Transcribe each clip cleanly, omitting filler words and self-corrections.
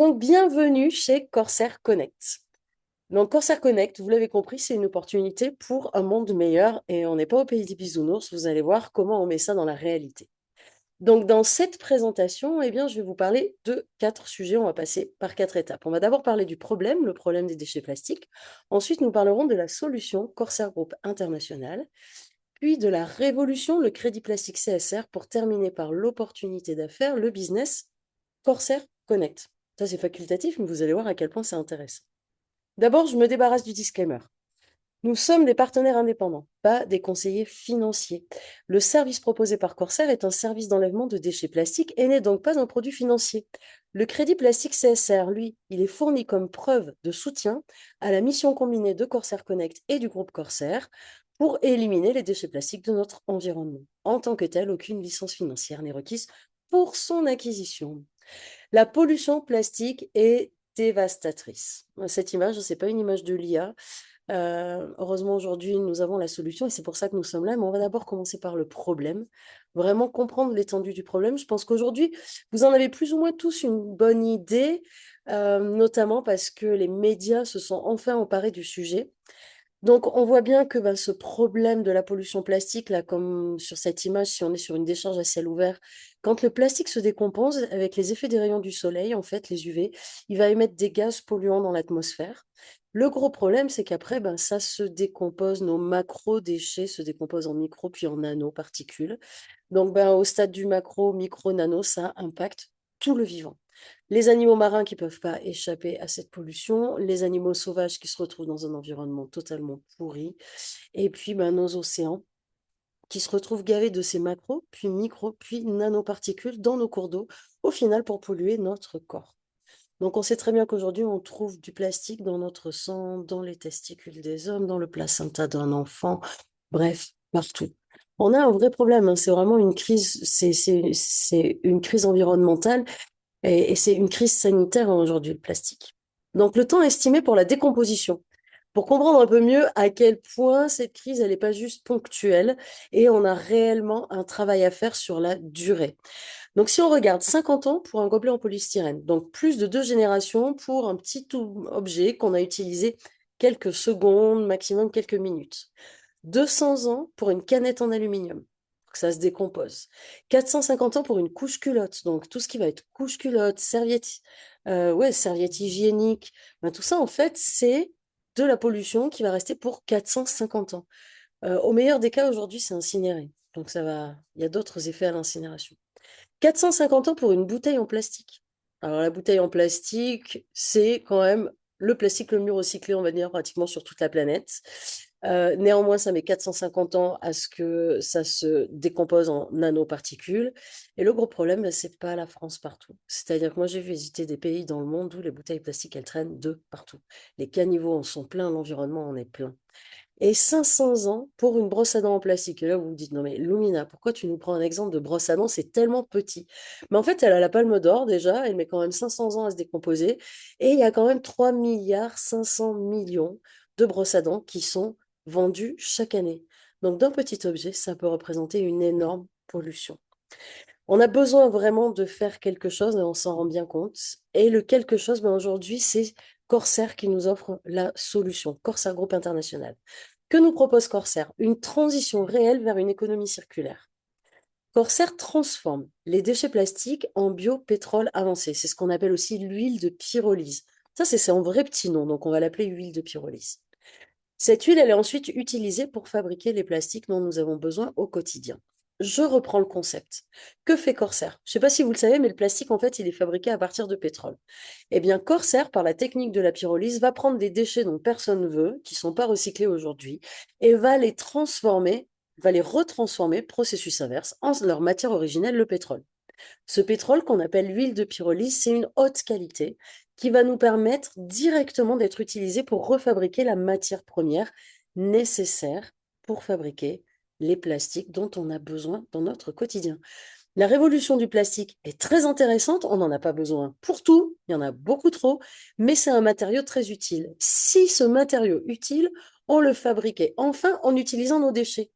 Donc, bienvenue chez Corsair Connect. Donc, Corsair Connect, vous l'avez compris, c'est une opportunité pour un monde meilleur et on n'est pas au pays des bisounours. Vous allez voir comment on met ça dans la réalité. Donc, dans cette présentation, eh bien, je vais vous parler de 4 sujets. On va passer par 4 étapes. On va d'abord parler du problème, le problème des déchets plastiques. Ensuite, nous parlerons de la solution, Corsair Group International. Puis de la révolution, le crédit plastique CSR, pour terminer par l'opportunité d'affaires, le business Corsair Connect. Ça, c'est facultatif, mais vous allez voir à quel point c'est intéressant. D'abord, je me débarrasse du disclaimer. Nous sommes des partenaires indépendants, pas des conseillers financiers. Le service proposé par Corsair est un service d'enlèvement de déchets plastiques et n'est donc pas un produit financier. Le crédit plastique CSR, lui, il est fourni comme preuve de soutien à la mission combinée de Corsair Connect et du groupe Corsair pour éliminer les déchets plastiques de notre environnement. En tant que tel, aucune licence financière n'est requise pour son acquisition. La pollution plastique est dévastatrice. Cette image, ce n'est pas une image de l'IA. Heureusement, aujourd'hui, nous avons la solution et c'est pour ça que nous sommes là. Mais on va d'abord commencer par le problème, vraiment comprendre l'étendue du problème. Je pense qu'aujourd'hui, vous en avez plus ou moins tous une bonne idée, notamment parce que les médias se sont enfin emparés du sujet. Donc, on voit bien que ce problème de la pollution plastique, là, comme sur cette image, si on est sur une décharge à ciel ouvert, quand le plastique se décompose avec les effets des rayons du soleil, en fait, les UV, il va émettre des gaz polluants dans l'atmosphère. Le gros problème, c'est qu'après, ça se décompose, nos macro-déchets se décomposent en micro puis en nanoparticules. Donc, au stade du macro, micro, nano, ça impacte tout le vivant. Les animaux marins qui ne peuvent pas échapper à cette pollution, les animaux sauvages qui se retrouvent dans un environnement totalement pourri, et puis nos océans qui se retrouvent gavés de ces macro, puis micro, puis nanoparticules dans nos cours d'eau, au final pour polluer notre corps. Donc on sait très bien qu'aujourd'hui on trouve du plastique dans notre sang, dans les testicules des hommes, dans le placenta d'un enfant, bref, partout. On a un vrai problème, hein, c'est vraiment une crise, c'est une crise environnementale et c'est une crise sanitaire aujourd'hui, le plastique. Donc, le temps estimé pour la décomposition. Pour comprendre un peu mieux à quel point cette crise, elle n'est pas juste ponctuelle et on a réellement un travail à faire sur la durée. Donc, si on regarde 50 ans pour un gobelet en polystyrène, donc plus de 2 générations pour un petit objet qu'on a utilisé quelques secondes, maximum quelques minutes. 200 ans pour une canette en aluminium, que ça se décompose. 450 ans pour une couche-culotte, donc tout ce qui va être couche-culotte, serviette, ouais, serviette hygiénique, tout ça en fait c'est de la pollution qui va rester pour 450 ans. Au meilleur des cas aujourd'hui c'est incinéré, donc ça va, il y a d'autres effets à l'incinération. 450 ans pour une bouteille en plastique. Alors la bouteille en plastique, c'est quand même le plastique le mieux recyclé, on va dire, pratiquement sur toute la planète. Néanmoins, ça met 450 ans à ce que ça se décompose en nanoparticules. Et le gros problème, c'est pas la France partout. C'est-à-dire que moi, j'ai visité des pays dans le monde où les bouteilles plastiques, elles traînent de partout. Les caniveaux en sont pleins, l'environnement en est plein. Et 500 ans pour une brosse à dents en plastique. Et là, vous vous dites, non mais Lumina, pourquoi tu nous prends un exemple de brosse à dents? C'est tellement petit. Mais en fait, elle a la palme d'or déjà, elle met quand même 500 ans à se décomposer. Et il y a quand même 3 milliards 500 millions de brosses à dents qui sont vendues chaque année. Donc d'un petit objet, ça peut représenter une énorme pollution. On a besoin vraiment de faire quelque chose et on s'en rend bien compte. Et le quelque chose, aujourd'hui, c'est Corsair qui nous offre la solution, Corsair Group International. Que nous propose Corsair? Une transition réelle vers une économie circulaire. Corsair transforme les déchets plastiques en biopétrole avancé. C'est ce qu'on appelle aussi l'huile de pyrolyse. Ça, c'est un vrai petit nom, donc on va l'appeler huile de pyrolyse. Cette huile, elle est ensuite utilisée pour fabriquer les plastiques dont nous avons besoin au quotidien. Je reprends le concept. Que fait Corsair? Je ne sais pas si vous le savez, mais le plastique, en fait, il est fabriqué à partir de pétrole. Eh bien, Corsair, par la technique de la pyrolyse, va prendre des déchets dont personne ne veut, qui ne sont pas recyclés aujourd'hui, et va les transformer, va les retransformer, processus inverse, en leur matière originelle, le pétrole. Ce pétrole qu'on appelle l'huile de pyrolyse, c'est une haute qualité qui va nous permettre directement d'être utilisé pour refabriquer la matière première nécessaire pour fabriquer les plastiques dont on a besoin dans notre quotidien. La révolution du plastique est très intéressante, on n'en a pas besoin pour tout, il y en a beaucoup trop, mais c'est un matériau très utile. Si ce matériau utile, on le fabriquait enfin en utilisant nos déchets.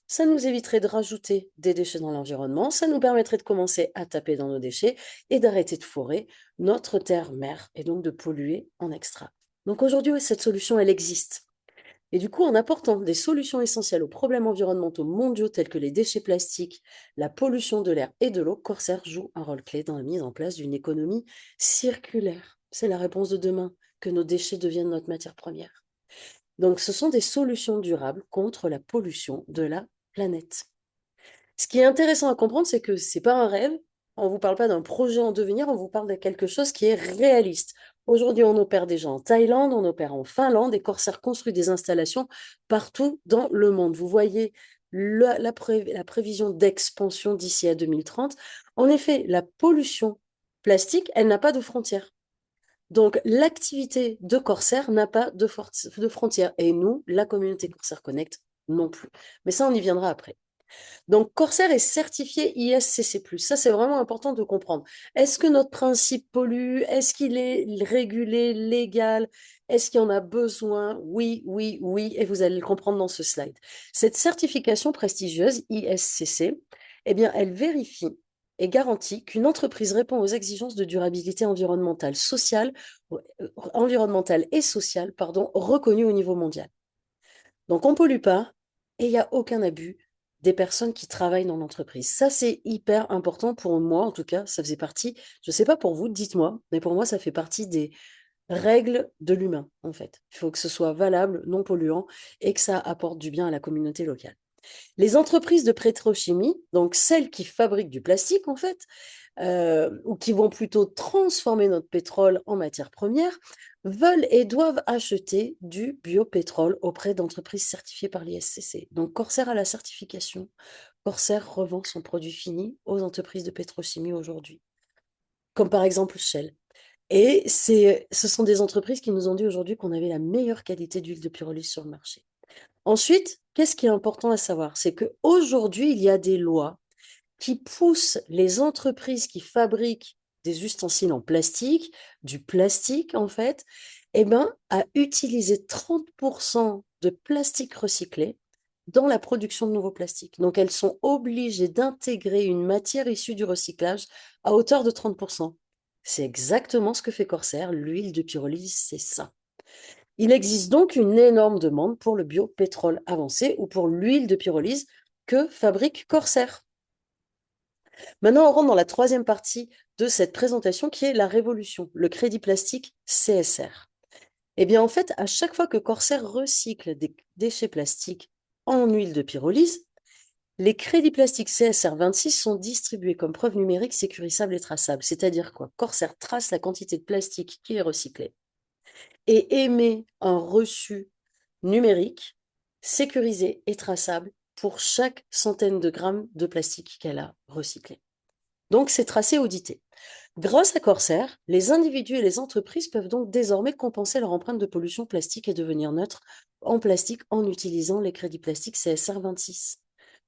Ça nous éviterait de rajouter des déchets dans l'environnement, ça nous permettrait de commencer à taper dans nos déchets et d'arrêter de forer notre terre-mère et donc de polluer en extra. Donc aujourd'hui, ouais, cette solution, elle existe. Et du coup, en apportant des solutions essentielles aux problèmes environnementaux mondiaux tels que les déchets plastiques, la pollution de l'air et de l'eau, Corsair joue un rôle clé dans la mise en place d'une économie circulaire. C'est la réponse de demain, que nos déchets deviennent notre matière première. Donc, ce sont des solutions durables contre la pollution de la planète. Ce qui est intéressant à comprendre, c'est que c'est pas un rêve. On ne vous parle pas d'un projet en devenir, on vous parle de quelque chose qui est réaliste. Aujourd'hui, on opère déjà en Thaïlande, on opère en Finlande et Corsair construit des installations partout dans le monde. Vous voyez la prévision d'expansion d'ici à 2030. En effet, la pollution plastique, elle n'a pas de frontières. Donc, l'activité de Corsair n'a pas de frontières. Et nous, la communauté Corsair Connect, non plus. Mais ça, on y viendra après. Donc, Corsair est certifié ISCC+. Ça, c'est vraiment important de comprendre. Est-ce que notre principe pollue? Est-ce qu'il est régulé, légal? Est-ce qu'il y en a besoin? Oui, oui, oui. Et vous allez le comprendre dans ce slide. Cette certification prestigieuse ISCC, eh bien, elle vérifie et garantit qu'une entreprise répond aux exigences de durabilité environnementale et sociale, pardon, reconnues au niveau mondial. Donc, on ne pollue pas et il n'y a aucun abus des personnes qui travaillent dans l'entreprise. Ça, c'est hyper important pour moi, en tout cas, ça faisait partie, je ne sais pas pour vous, dites-moi, mais pour moi, ça fait partie des règles de l'humain, en fait. Il faut que ce soit valable, non polluant et que ça apporte du bien à la communauté locale. Les entreprises de pétrochimie, donc celles qui fabriquent du plastique, en fait, ou qui vont plutôt transformer notre pétrole en matière première, veulent et doivent acheter du biopétrole auprès d'entreprises certifiées par l'ISCC. Donc Corsair a la certification. Corsair revend son produit fini aux entreprises de pétrochimie aujourd'hui, comme par exemple Shell. Et ce sont des entreprises qui nous ont dit aujourd'hui qu'on avait la meilleure qualité d'huile de pyrolyse sur le marché. Ensuite, qu'est-ce qui est important à savoir? C'est qu'aujourd'hui, il y a des lois qui pousse les entreprises qui fabriquent des ustensiles en plastique, du plastique en fait, eh ben, à utiliser 30% de plastique recyclé dans la production de nouveaux plastiques. Donc elles sont obligées d'intégrer une matière issue du recyclage à hauteur de 30%. C'est exactement ce que fait Corsair, l'huile de pyrolyse, c'est ça. Il existe donc une énorme demande pour le biopétrole avancé ou pour l'huile de pyrolyse que fabrique Corsair. Maintenant, on rentre dans la troisième partie de cette présentation qui est la révolution, le crédit plastique CSR. Eh bien, en fait, à chaque fois que Corsair recycle des déchets plastiques en huile de pyrolyse, les crédits plastiques CSR 26 sont distribués comme preuve numérique sécurisable et traçable. C'est-à-dire quoi? Corsair trace la quantité de plastique qui est recyclé et émet un reçu numérique sécurisé et traçable pour chaque centaine de grammes de plastique qu'elle a recyclé. Donc, c'est tracé audité. Grâce à Corsair, les individus et les entreprises peuvent donc désormais compenser leur empreinte de pollution plastique et devenir neutres en plastique en utilisant les crédits plastiques CSR 26.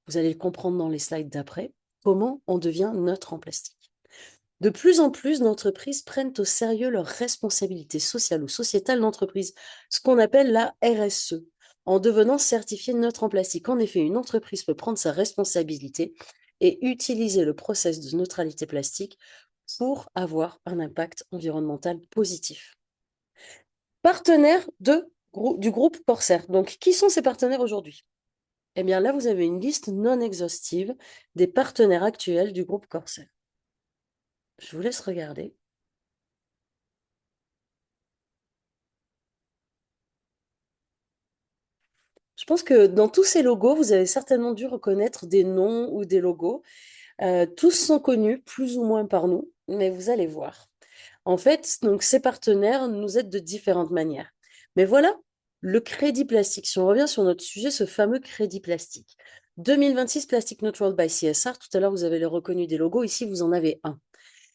Vous allez le comprendre dans les slides d'après, comment on devient neutre en plastique. De plus en plus d'entreprises prennent au sérieux leurs responsabilités sociales ou sociétales d'entreprise, ce qu'on appelle la RSE, en devenant certifiée neutre en plastique. En effet, une entreprise peut prendre sa responsabilité et utiliser le process de neutralité plastique pour avoir un impact environnemental positif. Partenaires du groupe Corsair. Donc, qui sont ces partenaires aujourd'hui? Eh bien, là, vous avez une liste non exhaustive des partenaires actuels du groupe Corsair. Je vous laisse regarder. Je pense que dans tous ces logos, vous avez certainement dû reconnaître des noms ou des logos. Tous sont connus plus ou moins par nous, mais vous allez voir. En fait, donc, ces partenaires nous aident de différentes manières. Mais voilà, le crédit plastique. Si on revient sur notre sujet, ce fameux crédit plastique. 2026 Plastic Neutral by CSR. Tout à l'heure, vous avez reconnu des logos. Ici, vous en avez un.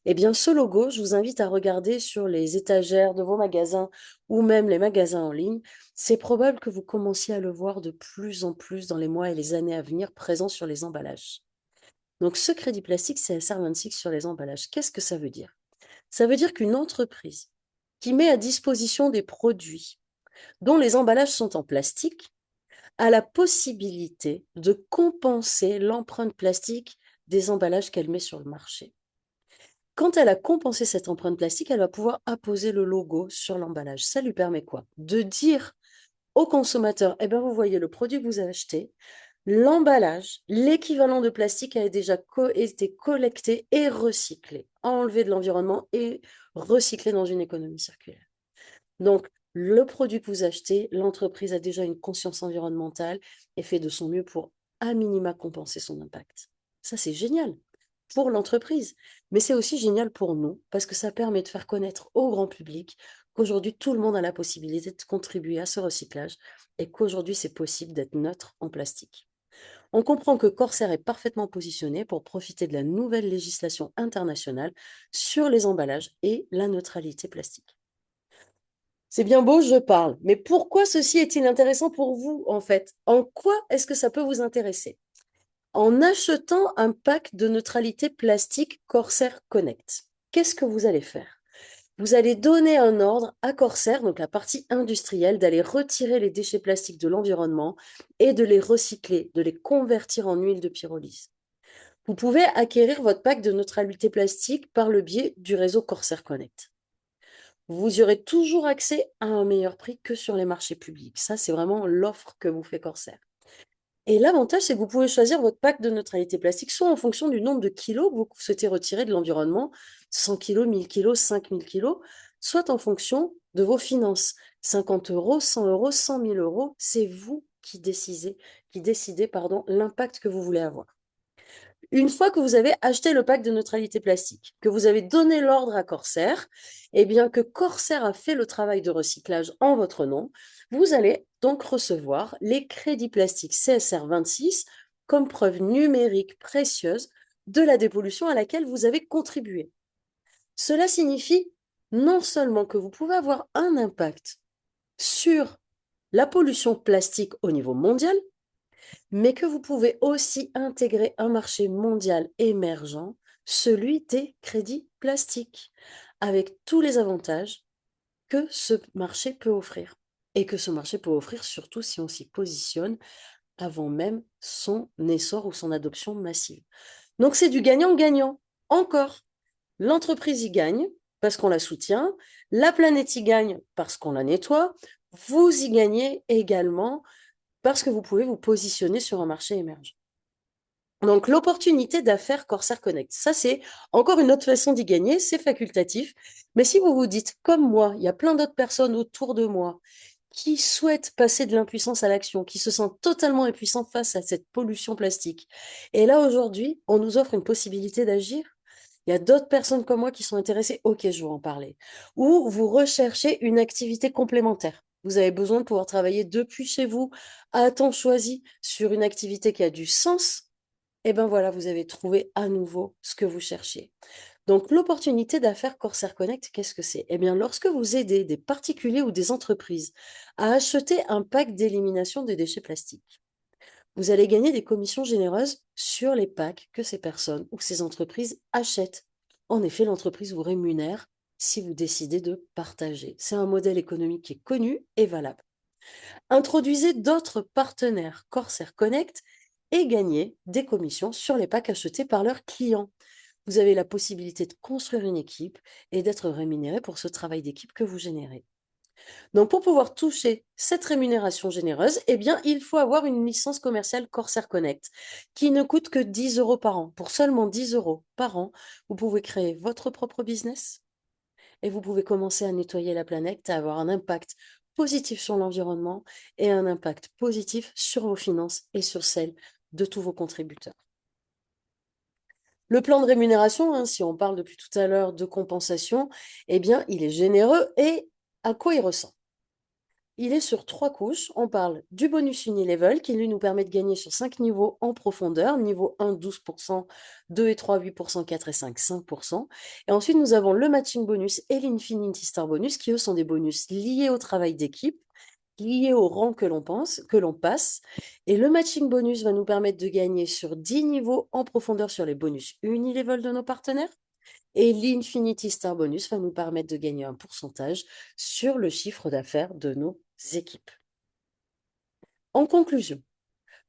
Eh bien, ce logo, je vous invite à regarder sur les étagères de vos magasins ou même les magasins en ligne. C'est probable que vous commenciez à le voir de plus en plus dans les mois et les années à venir présent sur les emballages. Donc, ce crédit plastique CSR26 sur les emballages, qu'est-ce que ça veut dire? Ça veut dire qu'une entreprise qui met à disposition des produits dont les emballages sont en plastique a la possibilité de compenser l'empreinte plastique des emballages qu'elle met sur le marché. Quand elle a compensé cette empreinte plastique, elle va pouvoir apposer le logo sur l'emballage. Ça lui permet quoi? De dire au consommateur, eh bien, vous voyez le produit que vous avez acheté, l'emballage, l'équivalent de plastique a déjà été collecté et recyclé, enlevé de l'environnement et recyclé dans une économie circulaire. Donc, le produit que vous achetez, l'entreprise a déjà une conscience environnementale et fait de son mieux pour, à minima, compenser son impact. Ça, c'est génial pour l'entreprise, mais c'est aussi génial pour nous parce que ça permet de faire connaître au grand public qu'aujourd'hui, tout le monde a la possibilité de contribuer à ce recyclage et qu'aujourd'hui, c'est possible d'être neutre en plastique. On comprend que Corsair est parfaitement positionné pour profiter de la nouvelle législation internationale sur les emballages et la neutralité plastique. C'est bien beau, je parle, mais pourquoi ceci est-il intéressant pour vous en fait? En quoi est-ce que ça peut vous intéresser? En achetant un pack de neutralité plastique Corsair Connect, qu'est-ce que vous allez faire? Vous allez donner un ordre à Corsair, donc la partie industrielle, d'aller retirer les déchets plastiques de l'environnement et de les recycler, de les convertir en huile de pyrolyse. Vous pouvez acquérir votre pack de neutralité plastique par le biais du réseau Corsair Connect. Vous y aurez toujours accès à un meilleur prix que sur les marchés publics. Ça, c'est vraiment l'offre que vous fait Corsair. Et l'avantage, c'est que vous pouvez choisir votre pack de neutralité plastique, soit en fonction du nombre de kilos que vous souhaitez retirer de l'environnement, 100 kilos, 1000 kilos, 5000 kilos, soit en fonction de vos finances, 50 euros, 100 euros, 100 000 euros. C'est vous qui décidez, l'impact que vous voulez avoir. Une fois que vous avez acheté le pack de neutralité plastique, que vous avez donné l'ordre à Corsair, et bien que Corsair a fait le travail de recyclage en votre nom, vous allez donc recevoir les crédits plastiques CSR 26 comme preuve numérique précieuse de la dépollution à laquelle vous avez contribué. Cela signifie non seulement que vous pouvez avoir un impact sur la pollution plastique au niveau mondial, mais que vous pouvez aussi intégrer un marché mondial émergent, celui des crédits plastiques, avec tous les avantages que ce marché peut offrir. Et que ce marché peut offrir surtout si on s'y positionne avant même son essor ou son adoption massive. Donc c'est du gagnant-gagnant. Encore, l'entreprise y gagne parce qu'on la soutient, la planète y gagne parce qu'on la nettoie, vous y gagnez également parce que vous pouvez vous positionner sur un marché émergent. Donc, l'opportunité d'affaires Corsair Connect, ça c'est encore une autre façon d'y gagner, c'est facultatif. Mais si vous vous dites, comme moi, il y a plein d'autres personnes autour de moi qui souhaitent passer de l'impuissance à l'action, qui se sentent totalement impuissants face à cette pollution plastique. Et là, aujourd'hui, on nous offre une possibilité d'agir. Il y a d'autres personnes comme moi qui sont intéressées, ok, je vais en parler. Ou vous recherchez une activité complémentaire. Vous avez besoin de pouvoir travailler depuis chez vous, à temps choisi, sur une activité qui a du sens. Et bien voilà, vous avez trouvé à nouveau ce que vous cherchiez. Donc, l'opportunité d'affaires Corsair Connect, qu'est-ce que c'est? Eh bien, lorsque vous aidez des particuliers ou des entreprises à acheter un pack d'élimination des déchets plastiques, vous allez gagner des commissions généreuses sur les packs que ces personnes ou ces entreprises achètent. En effet, l'entreprise vous rémunère si vous décidez de partager. C'est un modèle économique qui est connu et valable. Introduisez d'autres partenaires Corsair Connect et gagnez des commissions sur les packs achetés par leurs clients. Vous avez la possibilité de construire une équipe et d'être rémunéré pour ce travail d'équipe que vous générez. Donc, pour pouvoir toucher cette rémunération généreuse, eh bien, il faut avoir une licence commerciale Corsair Connect qui ne coûte que 10 euros par an. Pour seulement 10 euros par an, vous pouvez créer votre propre business et vous pouvez commencer à nettoyer la planète, à avoir un impact positif sur l'environnement et un impact positif sur vos finances et sur celles de tous vos contributeurs. Le plan de rémunération, hein, si on parle depuis tout à l'heure de compensation, eh bien, il est généreux et à quoi il ressemble? Il est sur 3 couches. On parle du bonus Unilevel qui lui nous permet de gagner sur 5 niveaux en profondeur. Niveau 1, 12%, 2 et 3, 8%, 4 et 5, 5%. Et ensuite, nous avons le matching bonus et l'Infinity Star bonus qui, eux, sont des bonus liés au travail d'équipe, liés au rang que l'on passe. Et le matching bonus va nous permettre de gagner sur 10 niveaux en profondeur sur les bonus Unilevel de nos partenaires. Et l'Infinity Star Bonus va nous permettre de gagner un pourcentage sur le chiffre d'affaires de nos équipes. En conclusion,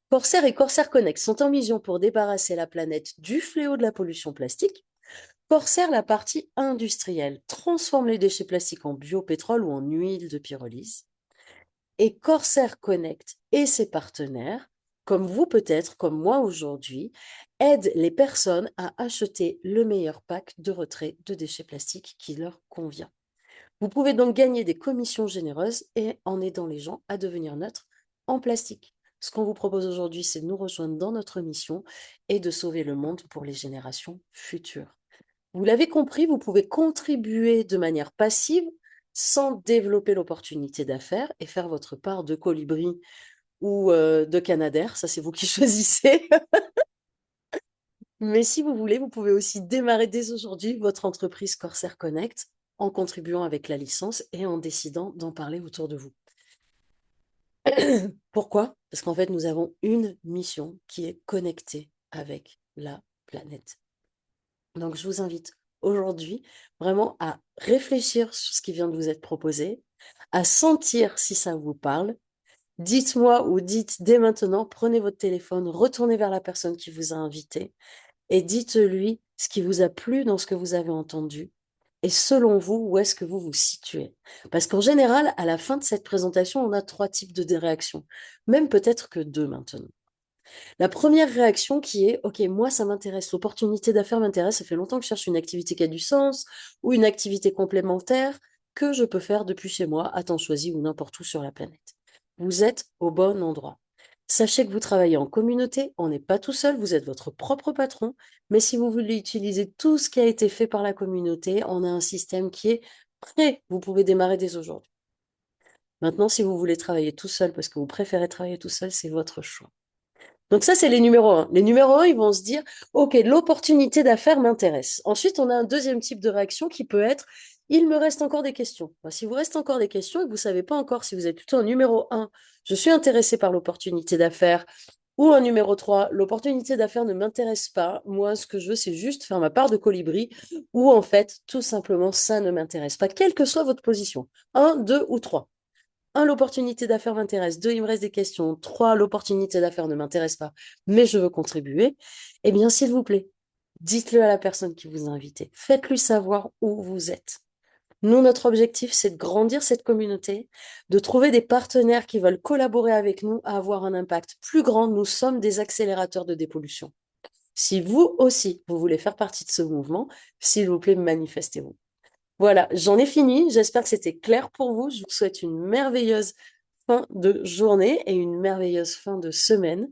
Corsair et Corsair Connect sont en mission pour débarrasser la planète du fléau de la pollution plastique. Corsair, la partie industrielle, transforme les déchets plastiques en biopétrole ou en huile de pyrolyse. Et Corsair Connect et ses partenaires, comme vous peut-être, comme moi aujourd'hui, aident les personnes à acheter le meilleur pack de retrait de déchets plastiques qui leur convient. Vous pouvez donc gagner des commissions généreuses et en aidant les gens à devenir neutres en plastique. Ce qu'on vous propose aujourd'hui, c'est de nous rejoindre dans notre mission et de sauver le monde pour les générations futures. Vous l'avez compris, vous pouvez contribuer de manière passive sans développer l'opportunité d'affaires et faire votre part de colibri ou de canadair. Ça, c'est vous qui choisissez. Mais si vous voulez, vous pouvez aussi démarrer dès aujourd'hui votre entreprise Corsair Connect en contribuant avec la licence et en décidant d'en parler autour de vous. Pourquoi? Parce qu'en fait, nous avons une mission qui est connectée avec la planète. Donc, je vous invite aujourd'hui vraiment à réfléchir sur ce qui vient de vous être proposé, à sentir si ça vous parle. Dites-moi ou dites dès maintenant, prenez votre téléphone, retournez vers la personne qui vous a invité et dites-lui ce qui vous a plu dans ce que vous avez entendu. Et selon vous, où est-ce que vous vous situez? Parce qu'en général, à la fin de cette présentation, on a 3 types de réactions, même peut-être que 2 maintenant. La première réaction qui est, OK, moi, ça m'intéresse, l'opportunité d'affaires m'intéresse, ça fait longtemps que je cherche une activité qui a du sens ou une activité complémentaire que je peux faire depuis chez moi, à temps choisi ou n'importe où sur la planète. Vous êtes au bon endroit. Sachez que vous travaillez en communauté, on n'est pas tout seul, vous êtes votre propre patron, mais si vous voulez utiliser tout ce qui a été fait par la communauté, on a un système qui est prêt. Vous pouvez démarrer dès aujourd'hui. Maintenant, si vous voulez travailler tout seul parce que vous préférez travailler tout seul, c'est votre choix. Donc ça, c'est les numéros 1. Les numéros 1, ils vont se dire, OK, l'opportunité d'affaires m'intéresse. Ensuite, on a un deuxième type de réaction qui peut être, il me reste encore des questions. Bah, si vous reste encore des questions et que vous ne savez pas encore si vous êtes plutôt un numéro 1, je suis intéressé par l'opportunité d'affaires, ou un numéro 3, l'opportunité d'affaires ne m'intéresse pas. Moi, ce que je veux, c'est juste faire ma part de colibri, ou en fait, tout simplement, ça ne m'intéresse pas, quelle que soit votre position. 1, 2 ou 3. 1, l'opportunité d'affaires m'intéresse. 2, il me reste des questions. 3, l'opportunité d'affaires ne m'intéresse pas, mais je veux contribuer. Eh bien, s'il vous plaît, dites-le à la personne qui vous a invité. Faites-lui savoir où vous êtes. Nous, notre objectif, c'est de grandir cette communauté, de trouver des partenaires qui veulent collaborer avec nous à avoir un impact plus grand. Nous sommes des accélérateurs de dépollution. Si vous aussi, vous voulez faire partie de ce mouvement, s'il vous plaît, manifestez-vous. Voilà, j'en ai fini. J'espère que c'était clair pour vous. Je vous souhaite une merveilleuse fin de journée et une merveilleuse fin de semaine.